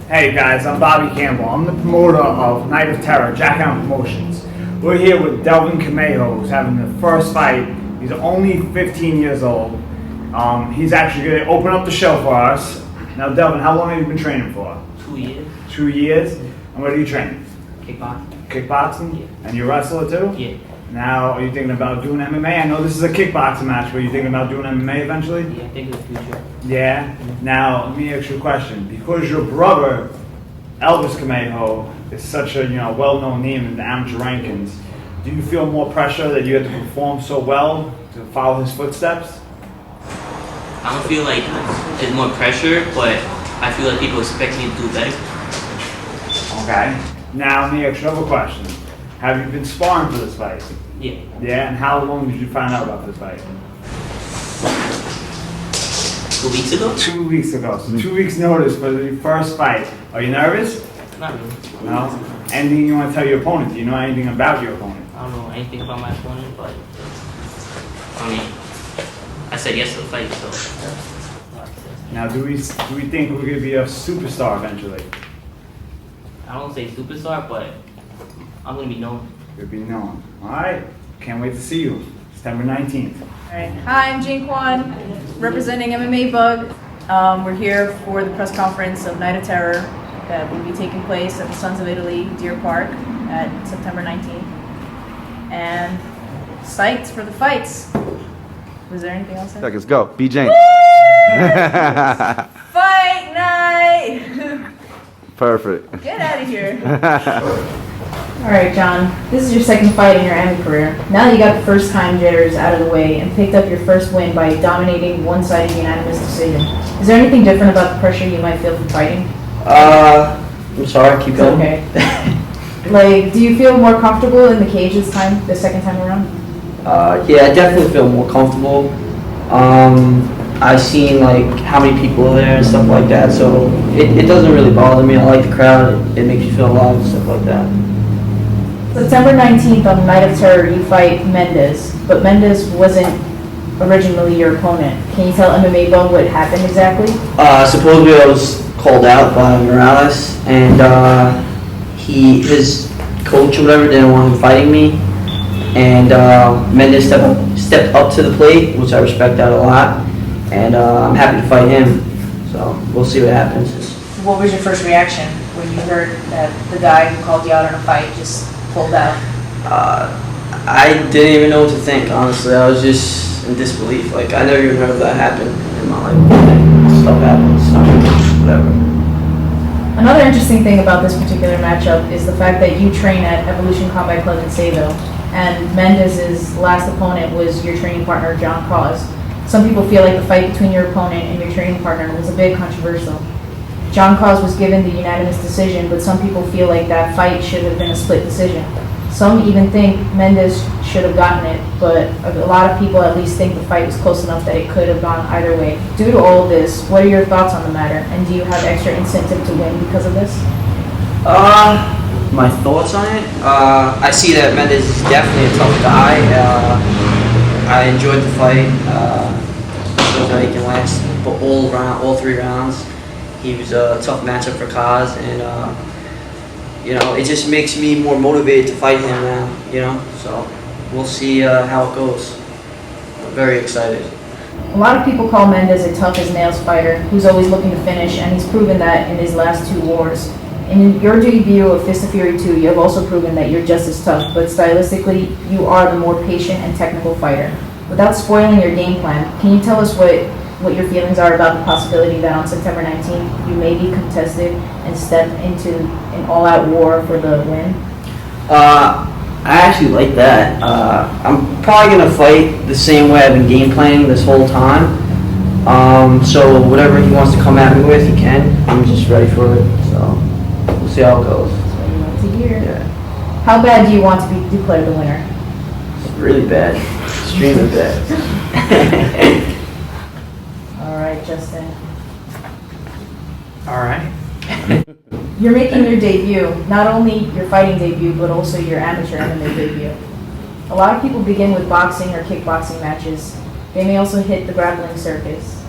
Hey guys, I'm Bobby Campbell. I'm the promoter of Night of Terror, Jackhammer Promotions. We're here with Delvin Camejo, who's having the first fight. He's only 15 years old. He's actually going to open up the show for us. Now, Delvin, how long have you been training for? 2 years. 2 years? And what do you train? Kickboxing. Kickboxing? Yeah. And you're a wrestler too? Yeah. Now, are you thinking about doing MMA? I know this is a kickboxing match, but are you thinking about doing MMA eventually? Yeah, I think in the future. Yeah? Now, let me ask you a question. Because your brother, Elvis Camejo, is such a well-known name in the amateur rankings, do you feel more pressure that you have to perform so well to follow his footsteps? I don't feel like there's more pressure, but I feel like people expect me to do better. Okay. Now, let me ask you another question. Have you been sparring for this fight? Yeah. Yeah? And how long did you find out about this fight? 2 weeks ago? 2 weeks ago. So 2 weeks notice for the first fight. Are you nervous? Not really. No? Anything you want to tell your opponent? Do you know anything about your opponent? I don't know anything about my opponent, but I mean, I said yes to the fight, so that's all I can say. Now, do we think we're going to be a superstar eventually? I don't say superstar, but I'm gonna be known. You'll be known. All right. Can't wait to see you. September 19th. All right. Hi, I'm Jane Kwan, representing MMABUG. We're here for the press conference of Night of Terror that will be taking place at the Sons of Italy Deer Park at September 19th. And psyched for the fights. Was there anything else? Let's go. Be Jane. Fight night! Perfect. Get out of here. All right, John. This is your second fight in your Ammy career. Now that you got the first time jitters out of the way and picked up your first win by dominating one-sided unanimous decision, is there anything different about the pressure you might feel from fighting? I'm sorry, keep going. Okay. Like, do you feel more comfortable in the cage this time, the second time around? Yeah, I definitely feel more comfortable. I've seen like how many people are there and stuff like that, so it doesn't really bother me. I like the crowd. It makes you feel alive and stuff like that. September 19th on Night of Terror, you fight Mendez, but Mendez wasn't originally your opponent. Can you tell MMABUG what happened exactly? Supposedly I was called out by Morales, and his coach or whatever didn't want him fighting me, and Mendez stepped up to the plate, which I respect that a lot, and I'm happy to fight him. So we'll see what happens. What was your first reaction when you heard that the guy who called you out in a fight just pulled out? I didn't even know what to think, honestly. I was just in disbelief. Like, I never even heard of that happen in my life. Stuff happens, whatever. Another interesting thing about this particular matchup is the fact that you train at Evolution Combat Club in Sayville, and Mendez's last opponent was your training partner, John Cause. Some people feel like the fight between your opponent and your training partner was a bit controversial. John Cause was given the unanimous decision, but some people feel like that fight should have been a split decision. Some even think Mendez should have gotten it, but a lot of people at least think the fight was close enough that it could have gone either way. Due to all of this, what are your thoughts on the matter, and do you have extra incentive to win because of this? My thoughts on it? I see that Mendez is definitely a tough guy. I enjoyed the fight. Shows that he can last all 3 rounds. He was a tough matchup for Kaz, and it just makes me more motivated to fight him now. So we'll see how it goes. I'm very excited. A lot of people call Mendez a tough-as-nails fighter who's always looking to finish, and he's proven that in his last 2 wars. In your debut of Fist of Fury 2, you have also proven that you're just as tough, but stylistically, you are the more patient and technical fighter. Without spoiling your game plan, can you tell us what your feelings are about the possibility that on September 19th you may be contested and step into an all-out war for the win? I actually like that. I'm probably going to fight the same way I've been game planning this whole time. So whatever he wants to come at me with, he can. I'm just ready for it. So we'll see how it goes. That's what you want to hear. Yeah. How bad do you want to be declared the winner? It's really bad. Extremely bad. All right, Justin. All right. You're making your debut, not only your fighting debut, but also your amateur MMA debut. A lot of people begin with boxing or kickboxing matches. They may also hit the grappling circuits.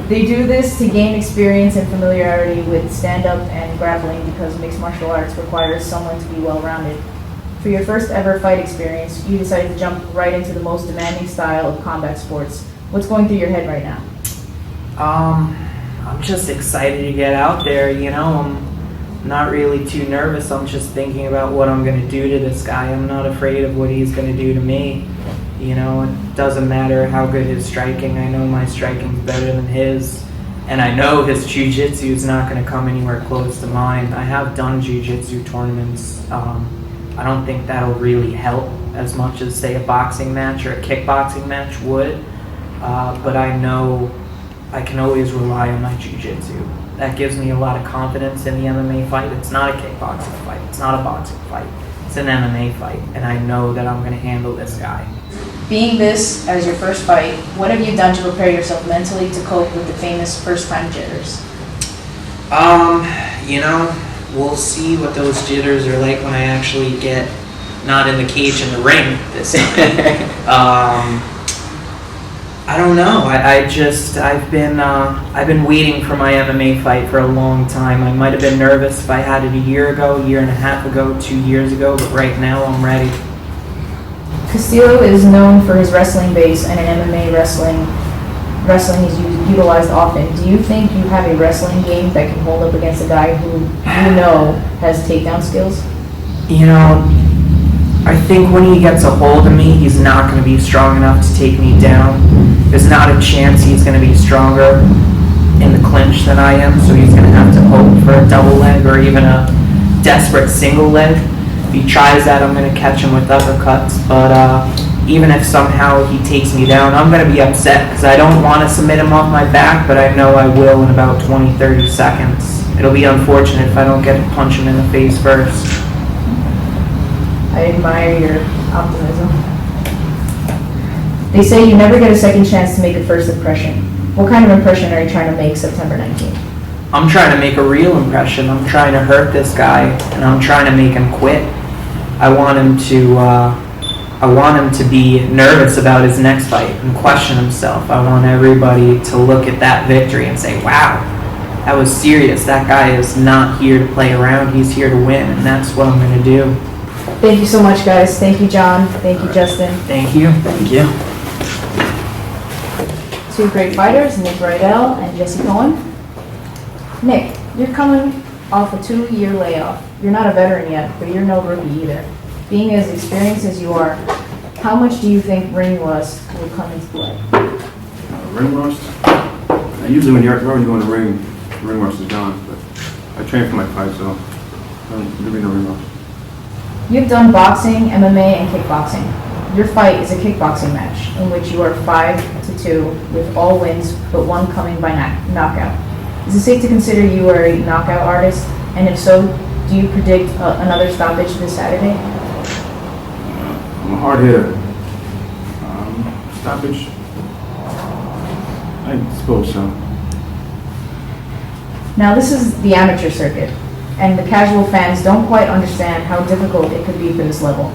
They do this to gain experience and familiarity with stand-up and grappling because mixed martial arts requires someone to be well-rounded. For your first ever fight experience, you decided to jump right into the most demanding style of combat sports. What's going through your head right now? I'm just excited to get out there, you know. I'm not really too nervous. I'm just thinking about what I'm going to do to this guy. I'm not afraid of what he's going to do to me. You know, it doesn't matter how good his striking. I know my striking's better than his. And I know his jiu-jitsu is not going to come anywhere close to mine. I have done jiu-jitsu tournaments. I don't think that'll really help as much as, say, a boxing match or a kickboxing match would. But I know I can always rely on my jiu-jitsu. That gives me a lot of confidence in the MMA fight. It's not a kickboxing fight. It's not a boxing fight. It's an MMA fight. And I know that I'm going to handle this guy. Being this as your first fight, what have you done to prepare yourself mentally to cope with the famous first-time jitters? You know, we'll see what those jitters are like when I actually get not in the cage in the ring this time. I don't know. I've been waiting for my MMA fight for a long time. I might have been nervous if I had it a year ago, year and a half ago, 2 years ago, but right now I'm ready. Castillo is known for his wrestling base, and in MMA wrestling is utilized often. Do you think you have a wrestling game that can hold up against a guy who you know has takedown skills? You know, I think when he gets a hold of me, he's not going to be strong enough to take me down. There's not a chance he's going to be stronger in the clinch than I am, so he's going to have to hope for a double leg or even a desperate single leg. If he tries that, I'm going to catch him with uppercuts, but even if somehow he takes me down, I'm going to be upset because I don't want to submit him off my back, but I know I will in about 20-30 seconds. It'll be unfortunate if I don't get to punch him in the face first. I admire your optimism. They say you never get a second chance to make a first impression. What kind of impression are you trying to make September 19th? I'm trying to make a real impression. I'm trying to hurt this guy, and I'm trying to make him quit. I want him to be nervous about his next fight and question himself. I want everybody to look at that victory and say, wow, that was serious. That guy is not here to play around. He's here to win, and that's what I'm going to do. Thank you so much, guys. Thank you, John. Thank you, Justin. Thank you. Thank you. Two great fighters, Nick Reidel and Jesse Cohen. Nick, you're coming off a 2-year layoff. You're not a veteran yet, but you're no rookie either. Being as experienced as you are, how much do you think ring rust will come into play? Ring rust? Usually when you're already going to ring rust is gone, but I train for my fight, so there'll be no ring rust. You've done boxing, MMA, and kickboxing. Your fight is a kickboxing match in which you are 5-2 with all wins but one coming by knockout. Is it safe to consider you are a knockout artist? And if so, do you predict another stoppage this Saturday? I'm a hard hitter. Stoppage? I suppose so. Now this is the amateur circuit, and the casual fans don't quite understand how difficult it could be for this level.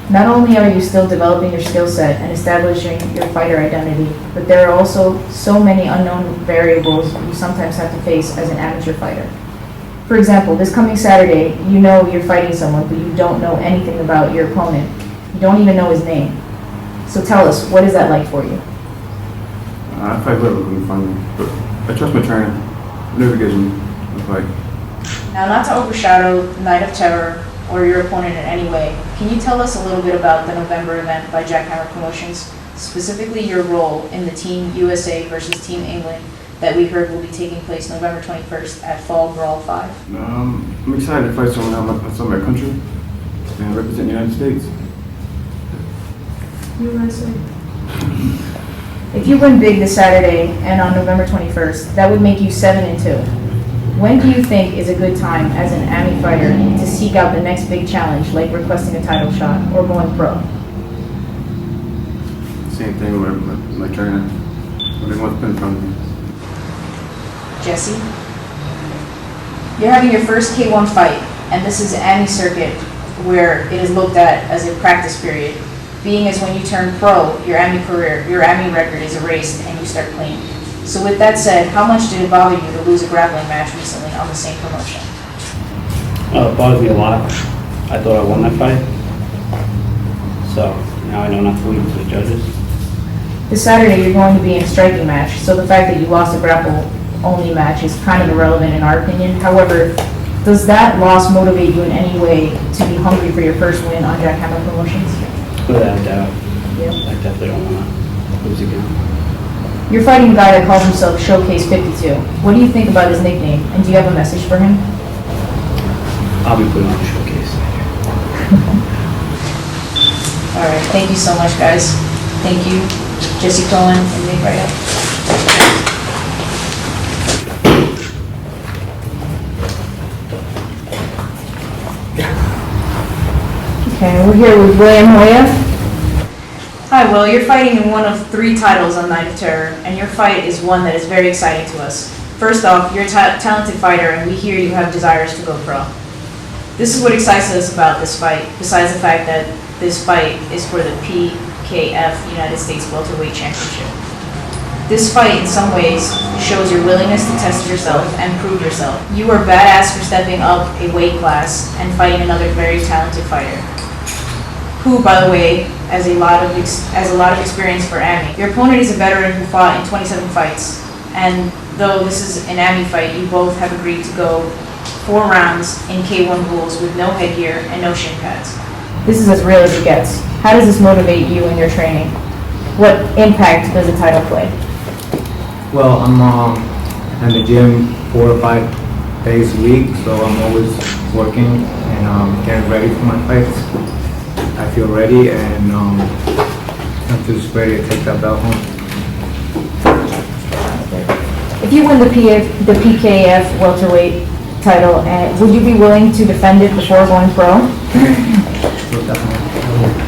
Not only are you still developing your skill set and establishing your fighter identity, but there are also so many unknown variables you sometimes have to face as an amateur fighter. For example, this coming Saturday, you know you're fighting someone, but you don't know anything about your opponent. You don't even know his name. So tell us, what is that like for you? I fight whoever can find me, but I trust my trainer. Whatever gives me the fight. Now, not to overshadow Night of Terror or your opponent in any way, can you tell us a little bit about the November event by Jackhammer Promotions, specifically your role in the Team USA versus Team England that we heard will be taking place November 21st at Fall Brawl 5? I'm excited to fight someone that's on my country and represent the United States. USA. If you win big this Saturday and on November 21st, that would make you 7-2. When do you think is a good time as an Ammy fighter to seek out the next big challenge, like requesting a title shot or going pro? Same thing with my trainer. Whatever wants to put in front of me. Jesse? You're having your first K1 fight, and this is an Ammy circuit where it is looked at as a practice period. Being as when you turn pro, your Ammy career, your Ammy record is erased and you start clean. So with that said, how much did it bother you to lose a grappling match recently on the same promotion? It bothers me a lot. I thought I won that fight. So now I know not to leave it to the judges. This Saturday, you're going to be in a striking match, so the fact that you lost a grapple-only match is kind of irrelevant in our opinion. However, does that loss motivate you in any way to be hungry for your first win on Jackhammer Promotions? Without a doubt. Yep. I definitely don't want to lose again. You're fighting a guy that calls himself Showcase 52. What do you think about his nickname, and do you have a message for him? I'll be putting on the showcase. All right, thank you so much, guys. Thank you, Jesse Cohen and Nick Reidel. Okay, we're here with William Joya. Hi, Will. You're fighting in one of 3 titles on Night of Terror, and your fight is one that is very exciting to us. First off, you're a talented fighter, and we hear you have desires to go pro. This is what excites us about this fight, besides the fact that this fight is for the P.K.F. United States Welterweight Championship. This fight, in some ways, shows your willingness to test yourself and prove yourself. You are badass for stepping up a weight class and fighting another very talented fighter, who, by the way, has a lot of experience for Ammy. Your opponent is a veteran who fought in 27 fights, and though this is an Ammy fight, you both have agreed to go 4 rounds in K1 rules with no headgear and no shin pads. This is as real as it gets. How does this motivate you in your training? What impact does the title play? Well, I'm in the gym 4 or 5 days a week, so I'm always working and getting ready for my fights. I feel ready, and I'm just ready to take that belt home. If you win the PKF welterweight title, would you be willing to defend it before going pro?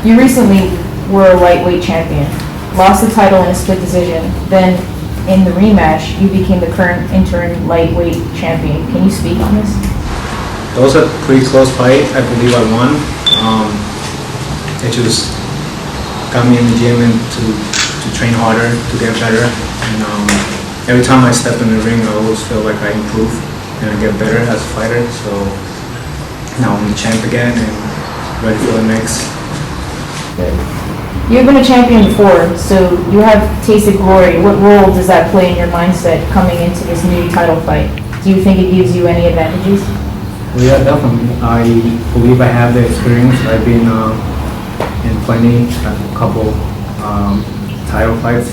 You recently were a lightweight champion, lost the title in a split decision, then in the rematch, you became the current interim lightweight champion. Can you speak on this? It was a pretty close fight. I believe I won. It just got me in the gym and to train harder, to get better. And every time I step in the ring, I always feel like I improve and I get better as a fighter. So now I'm the champ again and ready for the next. Good. You've been a champion before, so you have tasted glory. What role does that play in your mindset coming into this new title fight? Do you think it gives you any advantages? Well, yeah, definitely. I believe I have the experience. I've been in plenty, a couple title fights.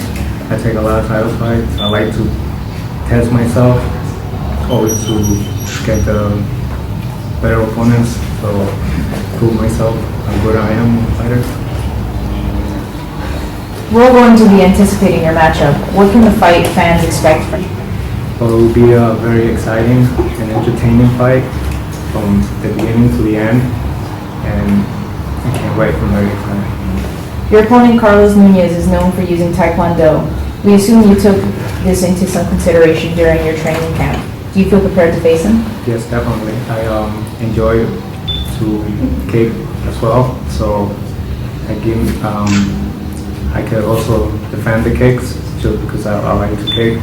I take a lot of title fights. I like to test myself, always to get the better opponents, so prove myself how good I am as a fighter. We're all going to be anticipating your matchup. What can the fight fans expect from you? So it will be a very exciting and entertaining fight from the beginning to the end, and I can't wait. I'm very excited. Your opponent, Carlos Nunez, is known for using Taekwondo. We assume you took this into some consideration during your training camp. Do you feel prepared to face him? Yes, definitely. I enjoy to kick as well, so I can also defend the kicks just because I like to kick.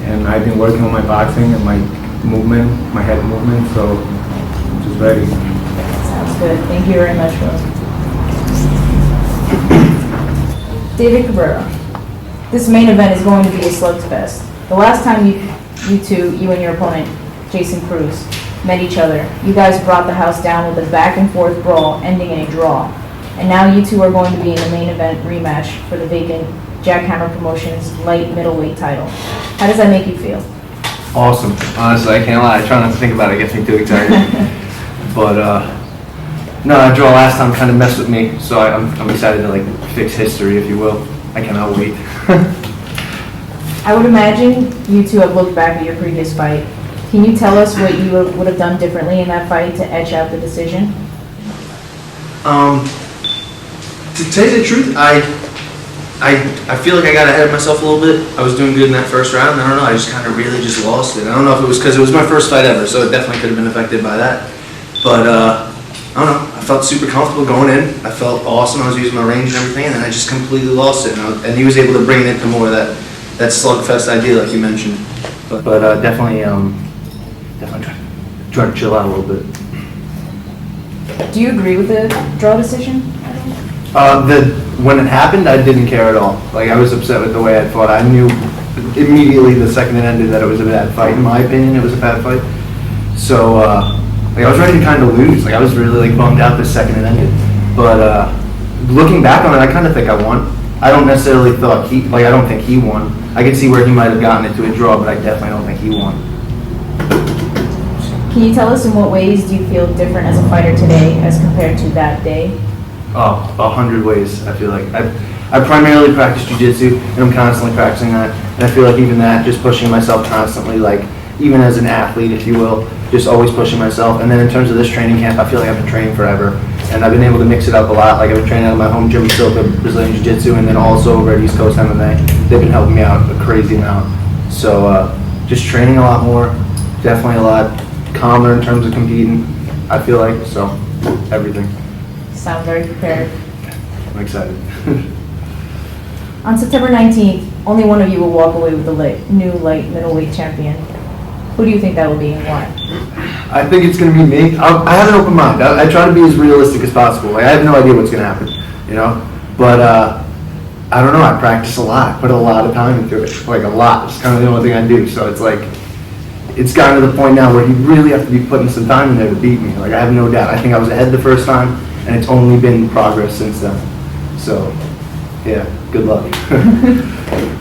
And I've been working on my boxing and my movement, my head movement, so I'm just ready. Sounds good. Thank you very much, Will. David Cabrera. This main event is going to be a slugfest. The last time you and your opponent, Jason Cruz, met each other, you guys brought the house down with a back and forth brawl ending in a draw. And now you two are going to be in the main event rematch for the vacant Jackhammer Promotions light middleweight title. How does that make you feel? Awesome. Honestly, I can't lie. I try not to think about it. It gets me too excited. But no, that draw last time kind of messed with me. So I'm excited to like fix history, if you will. I cannot wait. I would imagine you two have looked back at your previous fight. Can you tell us what you would have done differently in that fight to etch out the decision? To tell you the truth, I feel like I got ahead of myself a little bit. I was doing good in that first round. I don't know, I just kind of really just lost it. I don't know if it was because it was my first fight ever, so it definitely could have been affected by that. But I don't know, I felt super comfortable going in. I felt awesome, I was using my range and everything, and then I just completely lost it. And he was able to bring it into more of that that slugfest idea like you mentioned. But definitely try to chill out a little bit. Do you agree with the draw decision? When it happened, I didn't care at all. Like, I was upset with the way I fought. I knew immediately the second it ended that it was a bad fight. In my opinion, it was a bad fight. So, like, I was ready to kind of lose. Like, I was really, like, bummed out the second it ended. But looking back on it, I kind of think I won. I don't necessarily I don't think he won. I can see where he might have gotten it to a draw, but I definitely don't think he won. Can you tell us in what ways do you feel different as a fighter today as compared to that day? Oh, 100 ways, I feel like. I primarily practice jiu-jitsu, and I'm constantly practicing that. And I feel like even that, just pushing myself constantly, like, even as an athlete, if you will, just always pushing myself. And then in terms of this training camp, I feel like I've been training forever. And I've been able to mix it up a lot. Like, I've been training out of my home gym, Silka, Brazilian Jiu-Jitsu, and then also over at East Coast MMA. They've been helping me out a crazy amount. So, just training a lot more, definitely a lot calmer in terms of competing, I feel like, so, everything. Sound very prepared. I'm excited. On September 19th, only one of you will walk away with the new light middleweight champion. Who do you think that will be and why? I think it's going to be me. I have an open mind. I try to be as realistic as possible. Like, I have no idea what's going to happen, you know? But, I don't know. I practice a lot. I put a lot of time into it. Like, a lot. It's kind of the only thing I do. So it's like, it's gotten to the point now where you really have to be putting some time in there to beat me. Like, I have no doubt. I think I was ahead the first time, and it's only been progress since then. So, yeah, good luck.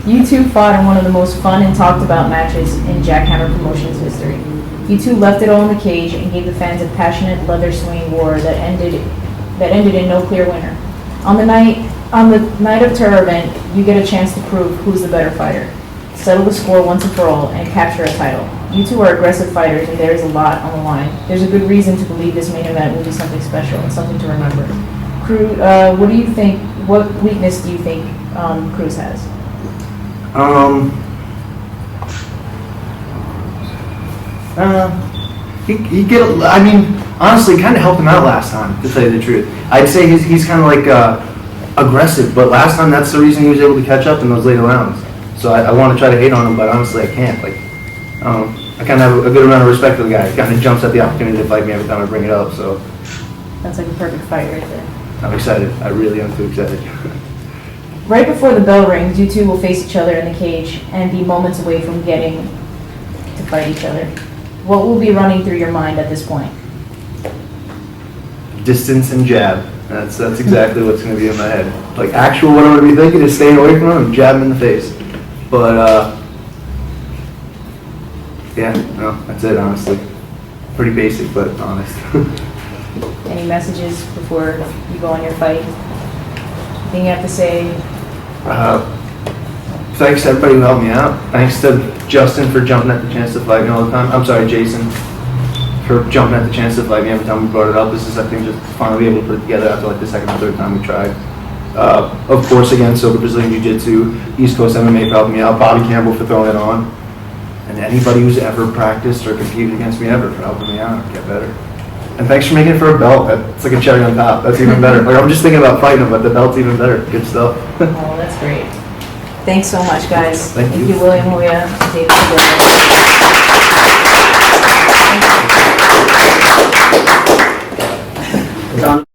You two fought in one of the most fun and talked about matches in Jackhammer Promotions history. You two left it all in the cage and gave the fans a passionate leather swinging war that ended in no clear winner. On the night of terror event, you get a chance to prove who's the better fighter, settle the score once and for all, and capture a title. You two are aggressive fighters, and there is a lot on the line. There's a good reason to believe this main event will be something special and something to remember. Cruz, what do you think? What weakness do you think Cruz has? I mean, honestly, kind of helped him out last time, to tell you the truth. I'd say he's kind of like aggressive, but last time that's the reason he was able to catch up in those later rounds. So I want to try to hate on him, but honestly, I can't. Like, I kind of have a good amount of respect for the guy. He kind of jumps at the opportunity to fight me every time I bring it up. So That's like a perfect fight right there. I'm excited. I really am too excited. Right before the bell rings, you two will face each other in the cage and be moments away from getting to fight each other. What will be running through your mind at this point? Distance and jab. That's exactly what's going to be in my head. Like, actual what I'm going to be thinking is staying away from him and jab him in the face. But, yeah, no, that's it, honestly. Pretty basic, but honest. Any messages before you go on your fight? Anything you have to say? Thanks to everybody who helped me out. Thanks to Justin for jumping at the chance to fight me all the time. I'm sorry, Jason, for jumping at the chance to fight me every time we brought it up. This is, I think, just finally be able to put it together after like the second or third time we tried. Of course, again, Silka Brazilian Jiu-Jitsu, East Coast MMA for helping me out, Bobby Campbell for throwing it on, and anybody who's ever practiced or competed against me ever for helping me out get better. And thanks for making it for a belt. It's like a cherry on top. That's even better. Like, I'm just thinking about fighting him, but the belt's even better. Good stuff. Oh, that's great. Thanks so much, guys. Thank you. William Joya, David Cabrera. John.